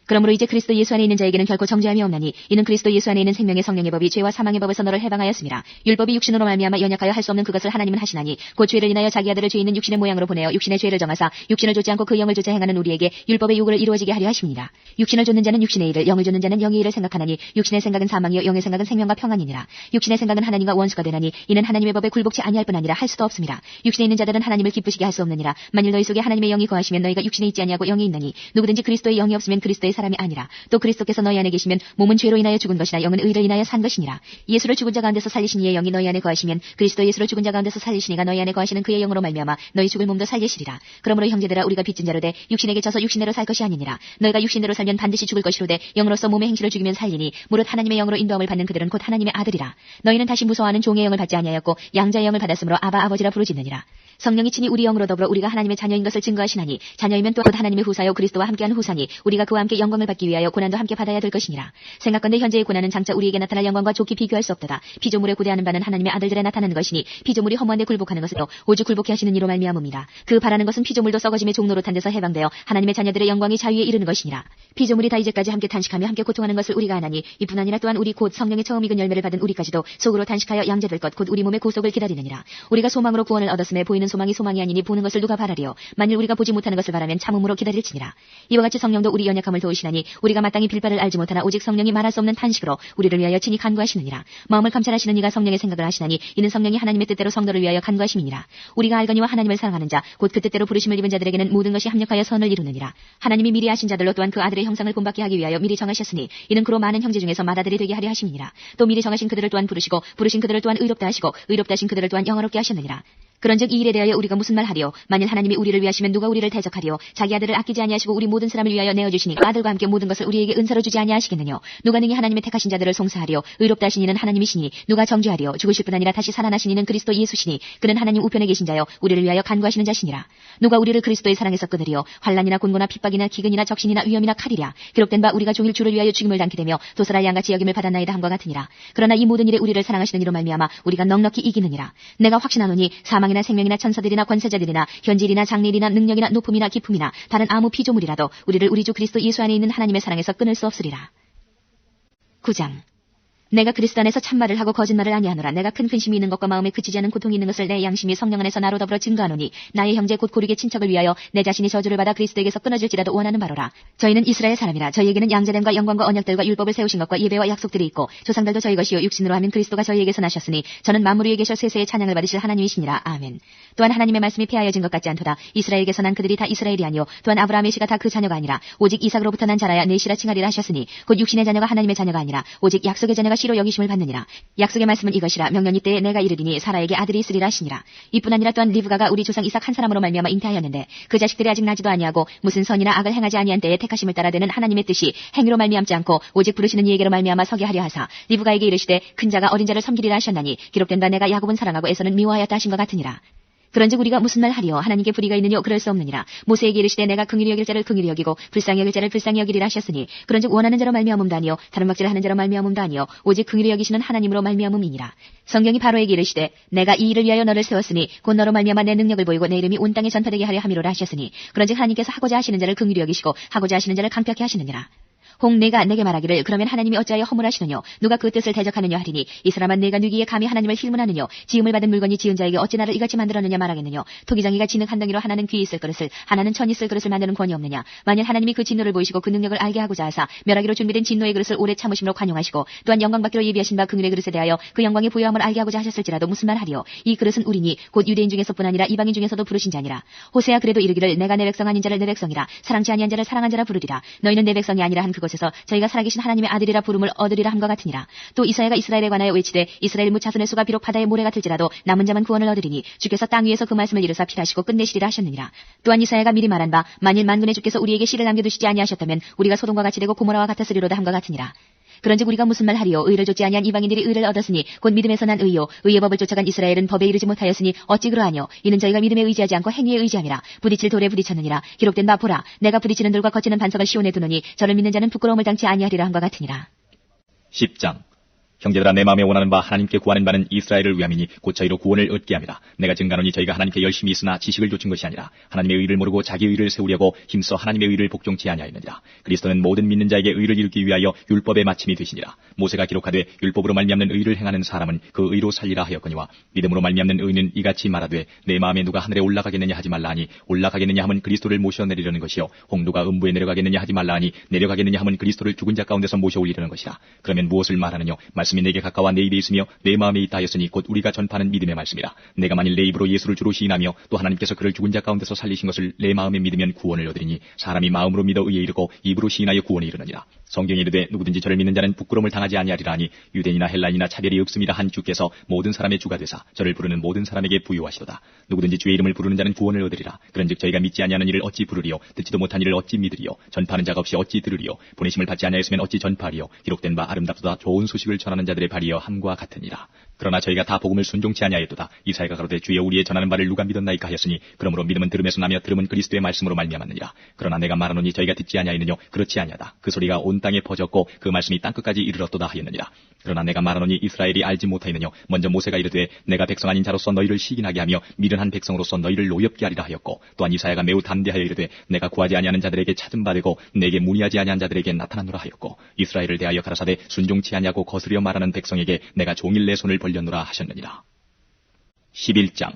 그러므로 이제 그리스도 예수 안에 있는 자에게는 결코 정죄함이 없나니 이는 그리스도 예수 안에 있는 생명의 성령의 법이 죄와 사망의 법에서 너를 해방하였습니다. 율법이 육신으로 말미암아 연약하여 할 수 없는 그것을 하나님은 하시나니 곧 죄를 인하여 자기 아들을 죄 있는 육신의 모양으로 보내어 육신의 죄를 정하사 육신을 좇지 않고 그 영을 좇아 행하는 우리에게 율법의 요구를 이루어지게 하려 하십니다. 육신을 좇는 자는 육신의 일을 영을 좇는 자는 영의 일을 생각하나니 육신의 생각은 사망이요 영의 생각은 생명과 평안이니라. 육신의 생각은 하나님과 원수가 되나니 이는 하나님의 법에 굴복치 아니할 뿐 아니라 할 수도 없습니다. 육신에 있는 자들은 하나님을 기쁘시게 할 수 없느니라. 만일 너희 속에 하나님의 영이 거하시면 너희가 육신에 있지 아니하고 영이 있나니 누구든지 그리스도의 영이 없으면 그리스도의 사람이 아니라 또 그리스도께서 너희 안에 계시면 몸은 죄로 인하여 죽은 것이나 영은 의로 인하여 산 것이니라. 예수를 죽은 자 가운데서 살리신 이의 영이 너희 안에 거하시면 그리스도 예수를 죽은 자 가운데서 살리시니가 너희 안에 거하시는 그의 영으로 말미암아 너희 죽을 몸도 살리시리라. 그러므로 형제들아 우리가 빚진 자로 돼 육신에게 져서 육신대로 살 것이 아니니라. 너희가 육신대로 살면 반드시 죽을 것이로되 영으로서 몸의 행실을 죽이면 살리니 무릇 하나님의 영으로 인도함을 받는 그들은 곧 하나님의 아들이라. 너희는 다시 무서워하는 종의 영을 받지 아니하였고 양자의 영을 받았으므로 아바 아버지라 부르짖느니라. 성령이 친히 우리 영으로 더불어 우리가 하나님의 자녀인 것을 증거하시나니 자녀이면 또 곧 하나님의 후사요 그리스도와 함께한 후사니 우리가 그와 함께 영광을 받기 위하여 고난도 함께 받아야 될 것이니라. 생각건대 현재의 고난은 장차 우리에게 나타날 영광과 좋게 비교할 수 없도다. 피조물에 고대하는 바는 하나님의 아들들에 나타나는 것이니 피조물이 허무한데 굴복하는 것은 오직 굴복해 하시는 이로 말미암음이라. 그 바라는 것은 피조물도 썩어짐의 종로로 탄 데서 해방되어 하나님의 자녀들의 영광이 자유에 이르는 것이니라. 피조물이 다 이제까지 함께 탄식하며 함께 고통하는 것을 우리가 아나니 이뿐 아니라 또한 우리 곧 성령의 처음 익은 열매를 받은 우리까지도 속으로 탄식하여 양자될 것 곧 우리 몸의 구속을 기다리느니라. 우리가 소망으로 구원을 얻었음에 보이는 소망이 소망이 아니니 보는 것을 누가 바라리요. 만일 우리가 보지 못하는 것을 바라면 참음으로 기다릴지니라. 이와 같이 성령도 우리 연약함을 도우시나니 우리가 마땅히 빌바를 알지 못하나 오직 성령이 말할 수 없는 탄식으로 우리를 위하여 친히 간구하시느니라. 마음을 감찰하시는 이가 성령의 생각을 하시나니 이는 성령이 하나님의 뜻대로 성도를 위하여 간구하심이니라. 우리가 알거니와 하나님을 사랑하는 자 곧 그 뜻대로 부르심을 입은 자들에게는 모든 것이 합력하여 선을 이루느니라. 하나님이 미리 하신 자들로 또한 그 아들의 형상을 본받게 하기 위하여 미리 정하셨으니 이는 그로 많은 형제 중에서 맏아들이 되게 하려 하심이니라. 또 미리 정하신 그들을 또한 부르시고 부르신 그들을 또한 의롭다 하시고 의롭다 하신 그들을 또한 영화롭게 하셨느니라. 그런즉 이 일에 대하여 우리가 무슨 말 하리요? 만일 하나님이 우리를 위하시면 누가 우리를 대적하리요? 자기 아들을 아끼지 아니하시고 우리 모든 사람을 위하여 내어주시니 그 아들과 함께 모든 것을 우리에게 은사로 주지 아니하시겠느냐? 누가 능히 하나님의 택하신 자들을 송사하리요? 의롭다 하신 이는 하나님이시니 누가 정죄하리요? 죽으실 뿐 아니라 다시 살아나신 이는 그리스도 예수시니 그는 하나님 우편에 계신 자여 우리를 위하여 간구하시는 자시니라. 누가 우리를 그리스도의 사랑에서 끊으리요? 환난이나 곤고나 핍박이나 기근이나 적신이나 위험이나 칼이랴. 기록된 바 우리가 종일 주를 위하여 죽임을 당케 되며 도살할 양같이 여김을 받았나이다 함과 같으니라. 그러나 이 모든 일에 우리를 사랑하시는 이로 말미암아 우리가 넉넉히 이기느니라. 내가 확신하노니 사망이나 생명이나 천사들이나 권세자들이나 현질이나 장래일이나 능력이나 높음이나 기품이나 다른 아무 피조물이라도 우리를 우리 주 그리스도 예수 안에 있는 하나님의 사랑에서 끊을 수 없으리라. 9장. 내가 그리스도 안에서 참말을 하고 거짓말을 아니하노라. 내가 큰 근심이 있는 것과 마음에 그치지 않은 고통이 있는 것을 내 양심이 성령 안에서 나로 더불어 증거하노니 나의 형제 곧 고르게 친척을 위하여 내 자신이 저주를 받아 그리스도에게서 끊어질지라도 원하는 바로라. 저희는 이스라엘 사람이라. 저희에게는 양자됨과 영광과 언약들과 율법을 세우신 것과 예배와 약속들이 있고 조상들도 저희 것이요 육신으로 하면 그리스도가 저희에게서 나셨으니 저는 만물 위에 계셔 세세의 찬양을 받으실 하나님이시니라. 아멘. 또한 하나님의 말씀이 폐하여진 것 같지 않도다. 이스라엘에게서 난 그들이 다 이스라엘이 아니요 또한 아브라함의 씨가 다 그 자녀가 아니라 오직 이삭으로부터 난 자라야 내 씨라 칭하리라 하셨으니 곧 육신의 자녀가 하나님의 자녀가 아니라 오직 약속의 자녀가 씨로 여기심을 받느니라. 약속의 말씀은 이것이라. 명년이 때에 내가 이르리니 사라에게 아들이 있으리라 하시니라. 이뿐 아니라 또한 리브가가 우리 조상 이삭 한 사람으로 말미암아 잉태하였는데 그 자식들이 아직 나지도 아니하고 무슨 선이나 악을 행하지 아니한 때에 택하심을 따라 되는 하나님의 뜻이 행위로 말미암지 않고 오직 부르시는 이에게로 말미암아 서게 하려 하사 리브가에게 이르시되 큰 자가 어린 자를 섬기리라 하셨나니 기록된 바 내가 야곱은 사랑하고 에서는 미워하였다 하신 것 같으니라. 그런즉 우리가 무슨 말 하리요? 하나님께 불의가 있느뇨? 그럴 수 없느니라. 모세에게 이르시되 내가 긍휼히 여길 자를 긍휼히 여기고 불쌍히 여길 자를 불쌍히 여기리라 하셨으니 그런즉 원하는 자로 말미암음도 아니요 다른 막지를 하는 자로 말미암음도 아니요 오직 긍휼히 여기시는 하나님으로 말미암음이니라. 성경이 바로에게 이르시되 내가 이 일을 위하여 너를 세웠으니 곧 너로 말미암아 내 능력을 보이고 내 이름이 온 땅에 전파되게 하려 함이로라 하셨으니 그런즉 하나님께서 하고자 하시는 자를 긍휼히 여기시고 하고자 하시는 자를 강팍히 하시느니라. 혹 내가 내게 말하기를 그러면 하나님이 어찌하여 허물하시느뇨? 누가 그 뜻을 대적하느냐 하리니 이 사람은 내가 누기에 감히 하나님을 힐문하느뇨? 지음을 받은 물건이 지은 자에게 어찌 나를 이같이 만들었느냐 말하겠느뇨? 토기장이가 진흙 한 덩이로 하나는 귀 있을 그릇을 하나는 천 있을 그릇을 만드는 권이 없느냐? 만일 하나님이 그 진노를 보이시고 그 능력을 알게 하고자 하사 멸하기로 준비된 진노의 그릇을 오래 참으심으로 관용하시고 또한 영광받기로 예비하신 바 긍휼의 그릇에 대하여 그 영광의 부요함을 알게 하고자 하셨을지라도 무슨 말 하리요? 이 그릇은 우리니 곧 유대인 중에서뿐 아니라 이방인 중에서도 부르신 자니라. 호세야 그래도 이르기를 내가 내 백성 아닌 자를 내 백성이라 사랑치 아니한 자를 사랑한 자라 부르리라. 너희는 내 백성이 아니라 한 그곳에서 저희가 살아계신 하나님의 아들이라 부름을 얻으리라 함과 같으니라. 또 이사야가 이스라엘에 관하여 외치되 이스라엘 무 자손의 수가 비록 바다의 모래 같을지라도 남은 자만 구원을 얻으리니 주께서 땅 위에서 그 말씀을 이루사 필하시고 끝내시리라 하셨느니라. 또한 이사야가 미리 말한 바 만일 만군의 주께서 우리에게 씨를 남겨두시지 아니하셨다면 우리가 소돔과 같이 되고 고모라와 같았으리로다 함과 같으니라. 그런즉 우리가 무슨 말 하리요? 의를 좇지 아니한 이방인들이 의를 얻었으니 곧 믿음에서 난 의요 의의 법을 쫓아간 이스라엘은 법에 이르지 못하였으니 어찌 그러하뇨? 이는 저희가 믿음에 의지하지 않고 행위에 의지함이라. 부딪힐 돌에 부딪혔느니라. 기록된 바 보라 내가 부딪히는 돌과 거치는 반석을 시온에 두노니 저를 믿는 자는 부끄러움을 당치 아니하리라 함과 같으니라. 10장. 형제들아 내 마음에 원하는 바 하나님께 구하는 바는 이스라엘을 위함이니 곧 저희로 구원을 얻게 함이라. 내가 증가하노니 저희가 하나님께 열심히 있으나 지식을 좇은 것이 아니라 하나님의 의를 모르고 자기 의를 세우려고 힘써 하나님의 의를 복종치 아니하였느니라. 그리스도는 모든 믿는 자에게 의를 이루기 위하여 율법의 마침이 되시니라. 모세가 기록하되 율법으로 말미암는 의를 행하는 사람은 그 의로 살리라 하였거니와 믿음으로 말미암는 의는 이같이 말하되 내 마음에 누가 하늘에 올라가겠느냐 하지 말라 하니 올라가겠느냐 하면 그리스도를 모셔 내리려는 것이요 혹 누가 음부에 내려가겠느냐 하지 말라 하니 내려가겠느냐 하면 그리스도를 죽은 자 가운데서 모셔 올리려는 것이라. 그러면 무엇을 말하느뇨? 말씀 말씀이 내게 가까워 내 입에 있으며 내 마음에 있다 하였으니 곧 우리가 전파하는 믿음의 말씀이라. 내가 만일 내 입으로 예수를 주로 시인하며 또 하나님께서 그를 죽은 자 가운데서 살리신 것을 내 마음에 믿으면 구원을 얻으리니 사람이 마음으로 믿어 의에 이르고 입으로 시인하여 구원에 이르느니라. 성경에 이르되 누구든지 저를 믿는 자는 부끄러움을 당하지 아니하리라 하니 유대인이나 헬라인이나 차별이 없음이라 한 주께서 모든 사람의 주가 되사 저를 부르는 모든 사람에게 부요하시도다. 누구든지 주의 이름을 부르는 자는 구원을 얻으리라. 그런즉 저희가 믿지 아니하는 일을 어찌 부르리요 듣지도 못한 일을 어찌 믿으리요 전파하는 자가 없이 어찌 들으리요 보내심을 받지 아니하였으면 어찌 전파하리요 기록된 바 아름답도다 좋은 소식을 전하는 자들의 발이여 함과 같으니라. 그러나 저희가 다 복음을 순종치 아니하였도다. 이사야가 가로되 주여 우리의 전하는 바를 누가 믿었나이까 하였으니 그러므로 믿음은 들음에서 나며 들음은 그리스도의 말씀으로 말미암았느니라. 그러나 내가 말하노니 저희가 듣지 아니하였느뇨 그렇지 아니하다. 그 소리가 온 땅에 퍼졌고 그 말씀이 땅끝까지 이르렀도다 하였느니라. 그러나 내가 말하노니 이스라엘이 알지 못하였느뇨 먼저 모세가 이르되 내가 백성 아닌 자로서 너희를 시기나게 하며 미련한 백성으로서 너희를 노엽게 하리라 하였고 또한 이사야가 매우 담대하여 이르되 내가 구하지 아니하는 자들에게 찾음 받으고 내게 문의하지 아니한 자들에게 나타나노라 하였고 이스라엘을 대하여 가라사대 순종치 아니하고 거스려 말하는 백성에게 내가 종일 내 손을 벌렸노라 하셨느니라. 11장.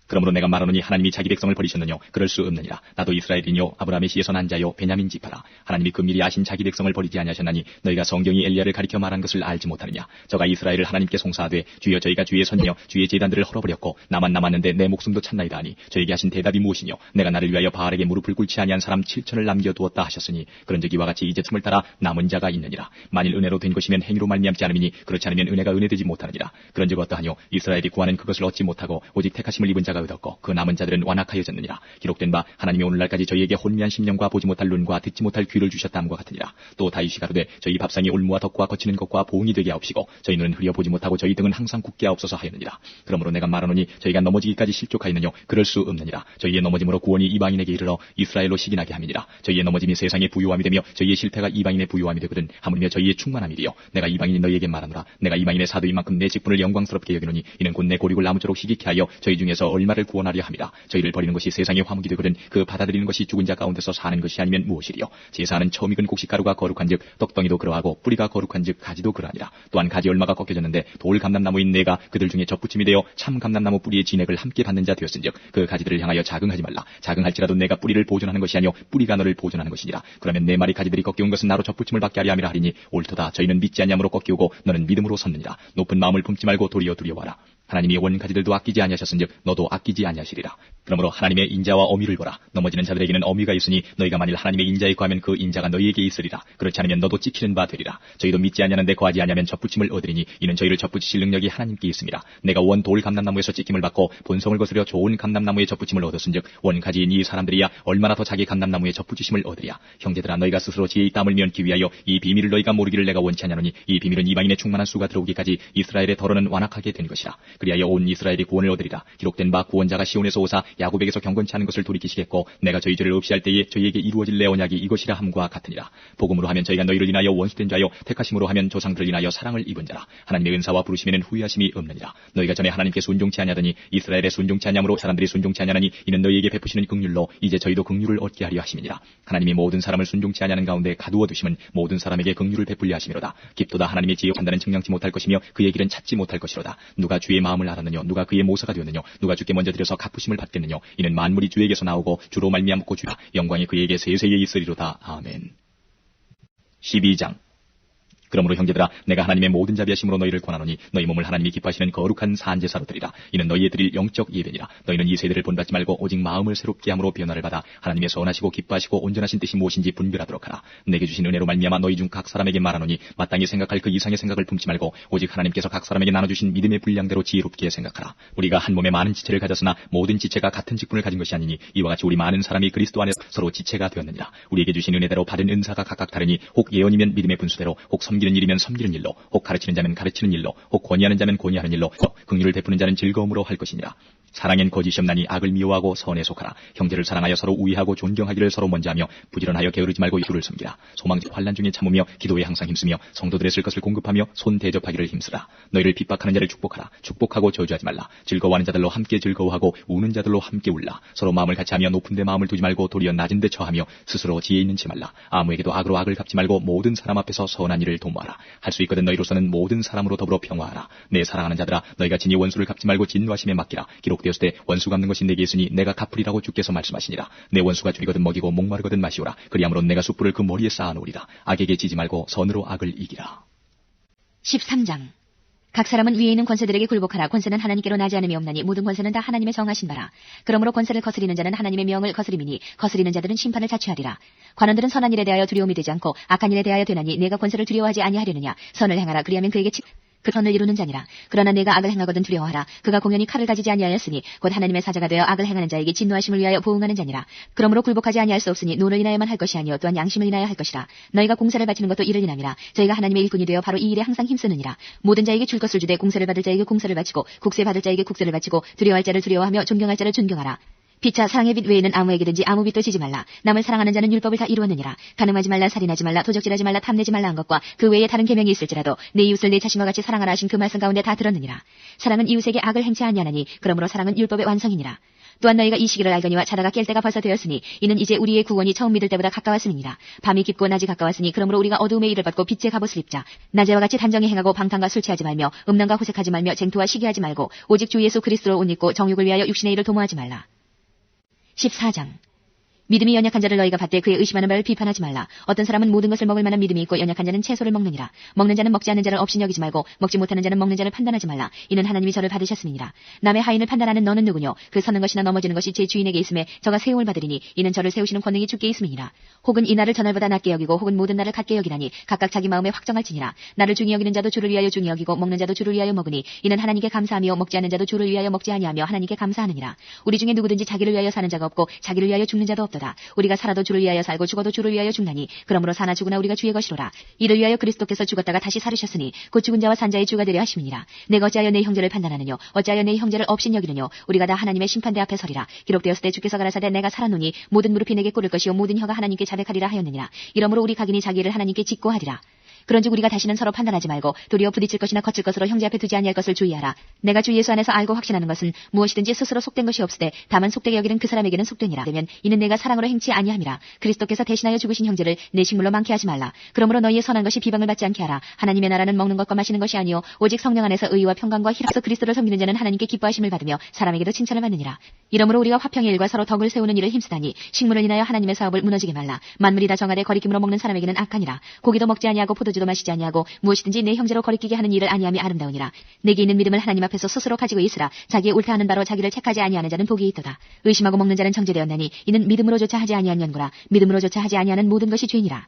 그러므로 내가 말하노니 하나님이 자기 백성을 버리셨느뇨 그럴 수 없느니라. 나도 이스라엘이뇨 아브라함의 씨에서 난 자요 베냐민 지파라. 하나님이 금밀히 아신 자기 백성을 버리지 아니하셨나니 너희가 성경이 엘리야를 가리켜 말한 것을 알지 못하느냐. 저가 이스라엘을 하나님께 송사하되 주여 저희가 주의 선이며 주의 제단들을 헐어버렸고 나만 남았는데 내 목숨도 찾나이다 하니 저에게 하신 대답이 무엇이뇨. 내가 나를 위하여 바알에게 무릎을 꿇지 아니한 사람 7천을 남겨두었다 하셨으니 그런즉 이와 같이 이제 틈을 따라 남은 자가 있느니라. 만일 은혜로 된 것이면 행위로 말미암지 않음이니 그렇지 않으면 은혜가 은혜되지 못하느니라. 그런즉 어떠하뇨. 이스라엘이 구하는 그것을 얻지 못하고 오직 택하심을 입은 자가 얻었고 그 남은 자들은 완악하여졌느니라. 기록된 바 하나님이 오늘날까지 저희에게 혼미한 심령과 보지 못할 눈과 듣지 못할 귀를 주셨다함과 같으니라. 또 다윗이 가로되 저희 밥상이 올무와 덕과 거치는 것과 보응이 되게 하옵시고 저희 눈은 흐려 보지 못하고 저희 등은 항상 굳게 하옵소서 하였느니라. 그러므로 내가 말하노니 저희가 넘어지기까지 실족하였느뇨 그럴 수 없느니라. 저희의 넘어짐으로 구원이 이방인에게 이르러 이스라엘로 시기나게 함이니라. 저희의 넘어짐이 세상의 부요함이 되며 저희의 실패가 이방인의 부요함이 되거든 하물며 저희의 충만함이리요. 내가 이방인이 너희에게 말하노라. 내가 이방인의 사도인 만큼 내 직분을 영광스럽게 여기노니 이는 곧 내 고립을 나무처럼 희귀케 하여 저희 중에서 얼마를 구원하려 함이라. 저희를 버리는 것이 세상의 화목이 되거든 그 받아들이는 것이 죽은 자 가운데서 사는 것이 아니면 무엇이리요. 제사하는 처음 익은 곡식가루가 거룩한즉 떡덩이도 그러하고 뿌리가 거룩한즉 가지도 그러하니라. 또한 가지 얼마가 꺾여졌는데 돌 감람나무인 내가 그들 중에 접붙임이 되어 참 감람나무 뿌리의 진액을 함께 받는 자 되었은즉 그 가지들을 향하여 자긍하지 말라. 자긍할지라도 내가 뿌리를 보존하는 것이 아니요 뿌리가 너를 보존하는 것이니라. 그러면 내 말이 가지들이 꺾여온 것은 나로 접붙임을 받게 하려 함이라 하리니 옳도다. 저희는 믿지 아니함으로 꺾이오고 너는 믿음으로 섰느니라. 높은 마음을 품지 말고 도리어 두려워하라. 하나님이 원 가지들도 아끼지 아니하셨은즉 너도 아끼지 아니하시리라. 그러므로 하나님의 인자와 어미를 보라. 넘어지는 자들에게는 어미가 있으니 너희가 만일 하나님의 인자에 구하면 그 인자가 너희에게 있으리라. 그렇지 않으면 너도 찍히는 바 되리라. 저희도 믿지 아니하는데 구하지 아니하면 접붙임을 얻으리니 이는 저희를 접붙이실 능력이 하나님께 있습니다. 내가 원 돌 감람나무에서 찍힘을 받고 본성을 거스려 좋은 감람나무에 접붙임을 얻었은즉 원 가지인 이 사람들이야 얼마나 더 자기 감람나무에 접붙이심을 얻으리야. 형제들아 너희가 스스로 지혜의 땀을 면기 위하여 이 비밀을 너희가 모르기를 내가 원치 아니하노니 이 비밀은 이방인의 충만한 수가 들어오기까지 이스라엘의 더러는 완악하게 된 것이라. 그리하여 온 이스라엘이 구원을 얻으리라. 기록된 바 구원자가 시온에서 오사 야곱에게서 경건치 않은 것을 돌이키시겠고 내가 저희 죄를 없이 할 때에 저희에게 이루어질 내 언약이 이것이라 함과 같으니라. 복음으로 하면 저희가 너희를 인하여 원수된 자요 택하심으로 하면 조상들을 인하여 사랑을 입은 자라. 하나님의 은사와 부르심에는 후회하심이 없느니라. 너희가 전에 하나님께 순종치 아니하더니 이스라엘에 순종치 아니함으로 사람들이 순종치 아니하니 이는 너희에게 베푸시는 긍휼로 이제 저희도 긍휼을 얻게 하려 하심이니라. 하나님이 모든 사람을 순종치 아니하는 가운데 가두어 두심은 모든 사람에게 긍휼을 베풀려 하심이로다. 깊도다 하나님의 지혜와 판단은 측량치 못할 것이며 그의 길은 찾지 못할 것이로다. 누가 주의 마음을 알았느뇨 누가 그의 모사가 되었느뇨 누가 주께 먼저 드려서 갚으심을 받겠느뇨 이는 만물이 주에게서 나오고 주로 말미암고 주라 영광이 그에게 세세에 있으리로다. 아멘. 12장. 그러므로 형제들아 내가 하나님의 모든 자비하심으로 너희를 권하노니 너희 몸을 하나님이 기뻐하시는 거룩한 산제사로 드리라. 이는 너희의 드릴 영적 예배니라. 너희는 이 세대를 본받지 말고 오직 마음을 새롭게 함으로 변화를 받아 하나님의 선하시고 기뻐하시고 온전하신 뜻이 무엇인지 분별하도록 하라. 내게 주신 은혜로 말미암아 너희 중 각 사람에게 말하노니 마땅히 생각할 그 이상의 생각을 품지 말고 오직 하나님께서 각 사람에게 나눠주신 믿음의 분량대로 지혜롭게 생각하라. 우리가 한 몸에 많은 지체를 가졌으나 모든 지체가 같은 직분을 가진 것이 아니니 이와 같이 우리 많은 사람이 그리스도 안에서 서로 지체가 되었느니라. 우리에게 주신 은혜대로 받은 은사가 각각 다르니 혹 예언이면 믿음의 분수대로 혹 섬기는 일이면 섬기는 일로 혹 가르치는 자면 가르치는 일로 혹 권위하는 자면 권위하는 일로 긍휼을 베푸는 자는 즐거움으로 할 것이니라. 사랑엔 거짓이 없나니 악을 미워하고 선에 속하라. 형제를 사랑하여 서로 우애하고 존경하기를 서로 먼저 하며 부지런하여 게으르지 말고 주를 섬기라. 소망지 환난 중에 참으며 기도에 항상 힘쓰며 성도들의 쓸 것을 공급하며 손 대접하기를 힘쓰라. 너희를 핍박하는 자를 축복하라. 축복하고 저주하지 말라. 즐거워하는 자들로 함께 즐거워하고 우는 자들로 함께 울라. 서로 마음을 같이 하며 높은 데 마음을 두지 말고 도리어 낮은 데 처하며 스스로 지혜 있는 체 말라. 아무에게도 악으로 악을 갚지 말고 모든 사람 앞에서 선한 일을 도모하라. 할 수 있거든 너희로서는 모든 사람으로 더불어 평화하라. 내 사랑하는 자들아 너희가 진히 원수를 갚지 말고 진노하심에 맡기라. 기록되었을 때 원수 갚는 것이 내게 있으니 내가 갚으리라고 주께서 말씀하시니라. 내 원수가 줄이거든 먹이고 목마르거든 마시오라. 그리함으로 내가 숯불을 그 머리에 쌓아놓으리라. 악에게 지지 말고 선으로 악을 이기라. 13장. 각 사람은 위에 있는 권세들에게 굴복하라. 권세는 하나님께로 나지 않음이 없나니 모든 권세는 다 하나님의 정하신 바라. 그러므로 권세를 거스리는 자는 하나님의 명을 거스림이니 거스리는 자들은 심판을 자취하리라. 관원들은 선한 일에 대하여 두려움이 되지 않고 악한 일에 대하여 되나니 내가 권세를 두려워하지 아니하려느냐. 선을 행하라. 그리하면 그에게 그 선을 이루는 자니라. 그러나 내가 악을 행하거든 두려워하라. 그가 공연히 칼을 가지지 아니하였으니 곧 하나님의 사자가 되어 악을 행하는 자에게 진노하심을 위하여 보응하는 자니라. 그러므로 굴복하지 아니할 수 없으니 노를 인하여만 할 것이 아니요 또한 양심을 인하여 할 것이라. 너희가 공세를 바치는 것도 이를 인함이라. 저희가 하나님의 일꾼이 되어 바로 이 일에 항상 힘쓰느니라. 모든 자에게 줄 것을 주되 공세를 받을 자에게 공세를 바치고 국세 받을 자에게 국세를 바치고 두려워할 자를 두려워하며 존경할 자를 존경하라. 빛과 사랑의 빛 외에는 아무에게든지 아무 빛도 지지 말라. 남을 사랑하는 자는 율법을 다 이루었느니라. 간음하지 말라, 살인하지 말라, 도적질하지 말라, 탐내지 말라 한 것과 그 외에 다른 계명이 있을지라도 내 이웃을 내 자신과 같이 사랑하라 하신 그 말씀 가운데 다 들었느니라. 사랑은 이웃에게 악을 행치 아니하나니 그러므로 사랑은 율법의 완성이니라. 또한 너희가 이 시기를 알거니와 자다가 깰 때가 벌써 되었으니 이는 이제 우리의 구원이 처음 믿을 때보다 가까웠음이니라. 밤이 깊고 낮이 가까웠으니 그러므로 우리가 어두움의 일을 받고 빛의 갑옷을 입자. 낮에와 같이 단정히 행하고 방탕과 술 취하지 말며 음란과 호색하지 말며 쟁투와 시기하지 말고 오직 주 예수 그리스도로 옷 입고 정욕을 위하여 육신의 일을 도모하지 말라. 14장. 믿음이 연약한 자를 너희가 받되 그의 의심하는 바를 비판하지 말라. 어떤 사람은 모든 것을 먹을 만한 믿음이 있고 연약한 자는 채소를 먹느니라. 먹는 자는 먹지 않는 자를 없이 여기지 말고 먹지 못하는 자는 먹는 자를 판단하지 말라. 이는 하나님이 저를 받으셨음이니라. 남의 하인을 판단하는 너는 누구뇨? 그 서는 것이나 넘어지는 것이 제 주인에게 있음에 저가 세움을 받으리니 이는 저를 세우시는 권능이 주께 있음이니라. 혹은 이 날을 전날보다 낮게 여기고 혹은 모든 날을 같게 여기나니 각각 자기 마음에 확정할지니라. 나를 중히 여기는 자도 주를 위하여 중히 여기고 먹는 자도 주를 위하여 먹으니 이는 하나님께 감사하며 먹지 않는 자도 주를 위하여 먹지 아니하며 하나님께 감사하느니라. 우리 중에 누구든지 자기를 위하여 사는 자가 없고 자기를 위하여 죽는 자도 없도다. 우리가 살아도 주를 위하여 살고 죽어도 주를 위하여 죽나니 그러므로 사나 죽으나 우리가 주의 것이로라. 이를 위하여 그리스도께서 죽었다가 다시 살으셨으니 곧 죽은 자와 산 자의 주가 되려 하심이니라. 내가 어찌하여 내 형제를 판단하느뇨? 어찌하여 내 형제를 업신여기느뇨? 우리가 다 하나님의 심판대 앞에 서리라. 기록되었을 때 주께서 가라사대 내가 살았노니 모든 무릎이 내게 꿇을 것이요 모든 혀가 하나님께 자백하리라 하였느니라. 이러므로 우리 각인이 자기를 하나님께 직고하리라. 그런즉 우리가 다시는 서로 판단하지 말고 도리어 부딪힐 것이나 거칠 것으로 형제 앞에 두지 아니할 것을 주의하라. 내가 주 예수 안에서 알고 확신하는 것은 무엇이든지 스스로 속된 것이 없으되 다만 속되게 여기는 그 사람에게는 속되니라. 되면 이는 내가 사랑으로 행치 아니함이라. 그리스도께서 대신하여 죽으신 형제를 내 식물로 많게 하지 말라. 그러므로 너희의 선한 것이 비방을 받지 않게 하라. 하나님의 나라는 먹는 것과 마시는 것이 아니요 오직 성령 안에서 의와 평강과 희락서 그리스도를 섬기는 자는 하나님께 기뻐하심을 받으며 사람에게도 칭찬을 받느니라. 이러므로 우리가 화평의 일과 서로 덕을 세우는 일을 힘쓰다니 식물을 인하여 하나님의 사업을 무너지게 말라. 만물이 다 정하되 거리낌으로 먹는 사람에게는 악하니라. 고기도 먹지 아니하고 포도주도 마시지 아니하고 무엇이든지 내 형제로 거리끼게 하는 일을 아니함이 아름다우니라. 내게 있는 믿음을 하나님 앞에서 스스로 가지고 있으라. 자기의 옳다하는 바로 자기를 책하지 아니하는 자는 복이 있도다. 의심하고 먹는 자는 정죄되었나니 이는 믿음으로조차 하지 아니한 연고라. 믿음으로조차 하지 아니하는 모든 것이 죄니라.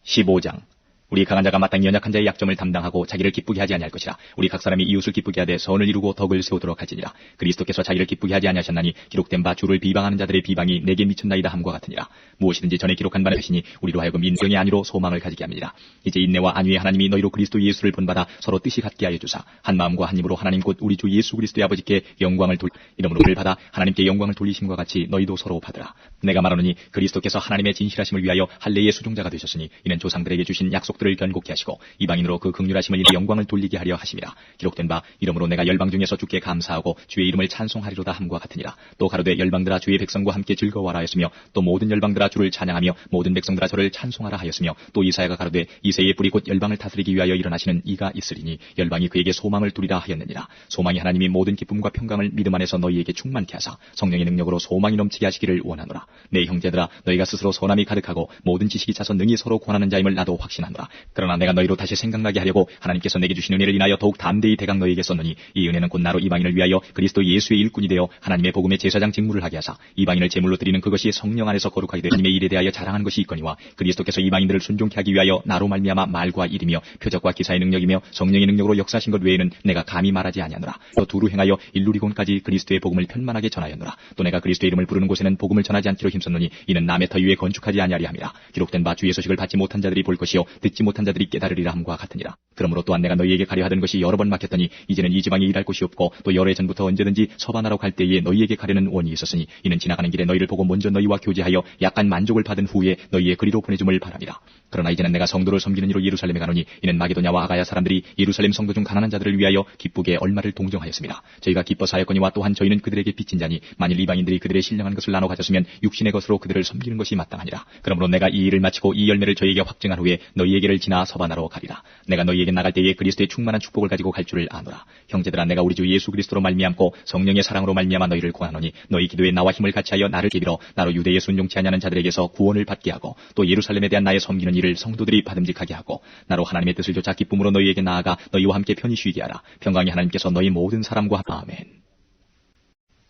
15장. 우리 강한 자가 마땅히 연약한 자의 약점을 담당하고 자기를 기쁘게 하지 아니할 것이라. 우리 각 사람이 이웃을 기쁘게 하되 선을 이루고 덕을 세우도록 할지니라. 그리스도께서 자기를 기쁘게 하지 아니하셨나니 기록된 바 주를 비방하는 자들의 비방이 내게 미쳤나이다 함과 같으니라. 무엇이든지 전에 기록한 바는 하시니 우리로 하여금 인정이 아니로 소망을 가지게 합니다. 이제 인내와 안위의 하나님이 너희로 그리스도 예수를 본받아 서로 뜻이 같게 하여 주사 한 마음과 한 입으로 하나님 곧 우리 주 예수 그리스도의 아버지께 영광을 이름으로 그를 받아 하나님께 영광을 돌리심과 같이 너희도 서로 받으라. 내가 말하노니 그리스도께서 하나님의 진실하심을 위하여 할례의 수종자가 되셨으니 이는 조상들에게 주신 약속들을 견고케 하시고 이방인으로 그 긍휼하심을 인해 영광을 돌리게 하려 하심이라. 기록된 바 이러므로 내가 열방 중에서 주께 감사하고 주의 이름을 찬송하리로다 함과 같으니라. 또 가로되 열방들아 주의 백성과 함께 즐거워하라 하였으며 또 모든 열방들아 주를 찬양하며 모든 백성들아 저를 찬송하라 하였으며 또 이사야가 가로되 이새의 뿌리 곧 열방을 다스리기 위하여 일어나시는 이가 있으리니 열방이 그에게 소망을 두리라 하였느니라. 소망이 하나님이 모든 기쁨과 평강을 믿음 안에서 너희에게 충만케 하사 성령의 능력으로 소망이 넘치게 하시기를 원하노라. 내 형제들아 너희가 스스로 선함이 가득하고 모든 지식이 차서 능히 서로 권하는 자임을 나도 확신하노라. 그러나 내가 너희로 다시 생각나게 하려고 하나님께서 내게 주신 은혜를 인하여 더욱 담대히 대강 너희에게 썼노니 이 은혜는 곧 나로 이방인을 위하여 그리스도 예수의 일꾼이 되어 하나님의 복음의 제사장 직무를 하게 하사 이방인을 제물로 드리는 그것이 성령 안에서 거룩하게 되어 하나님의 일에 대하여 자랑하는 것이 있거니와 그리스도께서 이방인들을 순종케 하기 위하여 나로 말미암아 말과 일이며 표적과 기사의 능력이며 성령의 능력으로 역사하신 것 외에는 내가 감히 말하지 아니하노라. 또 두루 행하여 일루리곤까지 그리스도의 복음을 편만하게 전하였노라. 또 내가 그리스도의 이름을 부르는 곳에는 복음을 전하지 않기로 힘썼노니 이는 남의 터 위에 건축하지 아니하리 함이라. 기록된 바 주의 소식을 받지 못한 자들이 볼 것이요 듣지 못한 자들이 깨달으리라 함과 같으니라. 그러므로 또한 내가 너희에게 가려 하던 것이 여러 번 막혔더니 이제는 이 지방에 일할 곳이 없고 또 여러 해 전부터 언제든지 서바나로 갈 때에 너희에게 가려는 원이 있었으니 이는 지나가는 길에 너희를 보고 먼저 너희와 교제하여 약간 만족을 받은 후에 너희의 그리로 보내줌을 바랍니다. 그러나 이제는 내가 성도를 섬기는 이로 예루살렘에 가노니 이는 마게도냐와 아가야 사람들이 예루살렘 성도 중 가난한 자들을 위하여 기쁘게 얼마를 동정하였습니다. 저희가 기뻐서 하였거니와 또한 저희는 그들에게 빚진 자니 만일 이방인들이 그들의 신령한 것을 나눠 가졌으면 육신의 것으로 그들을 섬기는 것이 마땅하니라. 그러므로 내가 이 일을 마치고 이 열매를 저희에게 확증한 후에 너희에게를 지나 서바나로 가리라. 내가 너희에게 나갈 때에 그리스도의 충만한 축복을 가지고 갈 줄을 아노라. 형제들아 내가 우리 주 예수 그리스도로 말미암고 성령의 사랑으로 말미암아 너희를 구하노니 너희 기도에 나와 힘을 같이 하여 나를 기빌어 나로 유대에 순종치 아니하는 자들에게서 구원을 받게 하고 또 예루살렘에 대한 나의 섬기는 일을 너희를 성도들이 받음직하게 하고 나로 하나님의 뜻을 좇아 기쁨으로 너희에게 나아가 너희와 함께 편히 쉬게 하라. 평강의 하나님께서 너희 모든 사람과 아멘.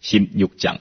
16장.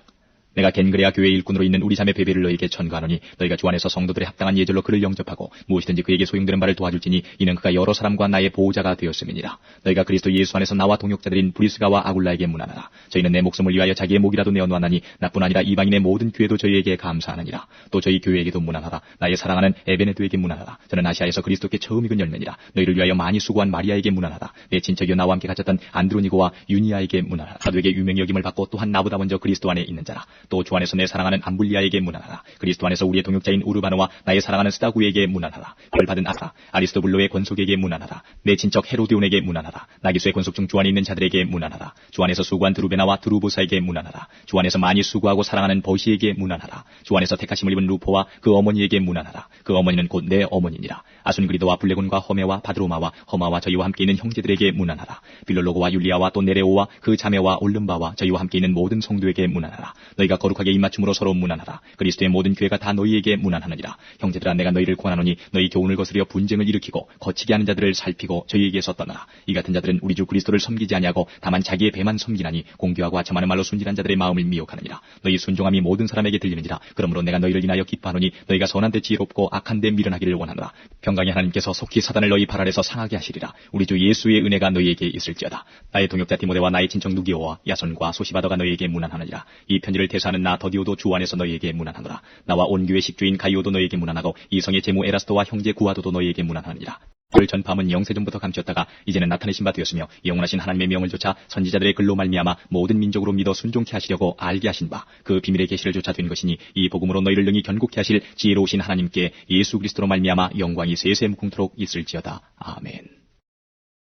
내가 겐그레아 교회 일꾼으로 있는 우리 자매 베베를 너희에게 전가하노니 너희가 주 안에서 성도들의 합당한 예절로 그를 영접하고 무엇이든지 그에게 소용되는 바를 도와줄지니 이는 그가 여러 사람과 나의 보호자가 되었음이니라. 너희가 그리스도 예수 안에서 나와 동역자들인 브리스가와 아굴라에게 문안하라. 저희는 내 목숨을 위하여 자기의 목이라도 내어놓았나니 나뿐 아니라 이방인의 모든 교회도 저희에게 감사하느니라. 또 저희 교회에게도 문안하라. 나의 사랑하는 에베네도에게 문안하라. 저는 아시아에서 그리스도께 처음 익은 열매니라. 너희를 위하여 많이 수고한 마리아에게 문안하라. 내 친척이여 나와 함께 갇혔던 안드로니고와 유니아에게 문안하라. 사도에게 유명히 여김을 받고 또한 나보다 먼저 그리스도 안에 있는 자라. 또 주 안에서 내 사랑하는 암블리아에게 문안하라. 그리스도 안에서 우리의 동역자인 우르바노와 나의 사랑하는 스다구에게 문안하라. 별 받은 아사 아리스토블로의 권속에게 문안하라. 내 친척 헤로디온에게 문안하라. 나기수의 권속 중 주 안에 있는 자들에게 문안하라. 주 안에서 수고한 드루베나와 드루보사에게 문안하라. 주 안에서 많이 수고하고 사랑하는 버시에게 문안하라. 주 안에서 택하심을 입은 루포와 그 어머니에게 문안하라. 그 어머니는 곧 내 어머니니라. 아순그리도와 블레곤과 허메와 바드로마와 허마와 저희와 함께 있는 형제들에게 문안하라. 빌롤로고와 율리아와 또 네레오와 그 자매와 올름바와 저희와 함께 있는 모든 성도에게 문안하라. 너희가 거룩하게 입맞춤으로 서로 문안하라. 그리스도의 모든 교회가 다 너희에게 문안하느니라. 형제들아 내가 너희를 권하노니 너희 교훈을 거스려 분쟁을 일으키고 거치게 하는 자들을 살피고 저희에게서 떠나라. 이 같은 자들은 우리 주 그리스도를 섬기지 아니하고 다만 자기의 배만 섬기나니 공교하고 아첨하는 말로 순진한 자들의 마음을 미혹하느니라. 너희 순종함이 모든 사람에게 들리느니라. 그러므로 내가 너희를 인하여 기뻐하노니 너희가 선한 데 지혜롭고 악한 데 미련하기를 원하노라. 평강의 하나님께서 속히 사단을 너희 발 아래서 상하게 하시리라. 우리 주 예수의 은혜가 너희에게 있을지어다. 나의 동역자 디모데와 나의 친척 누기오와 야손과 소시바더가 너희에게 문안하느니라. 이 편지를 대사하는 나 더디오도 주 안에서 너희에게 문안하노라. 나와 온 교회 식주인 가이오도 너희에게 문안하고 이 성의 제무 에라스도와 형제 구아도도 너희에게 문안하느니라. 그를 전파함은 영세전부터 감추었다가 이제는 나타내신 바 되었으며 영원하신 하나님의 명을 조차 선지자들의 글로 말미암아 모든 민족으로 믿어 순종케 하시려고 알게 하신 바 그 비밀의 계시를 조차 된 것이니 이 복음으로 너희를 능히 견고케 하실 지혜로우신 하나님께 예수 그리스도로 말미암아 영광이 세세 무궁토록 있을지어다. 아멘.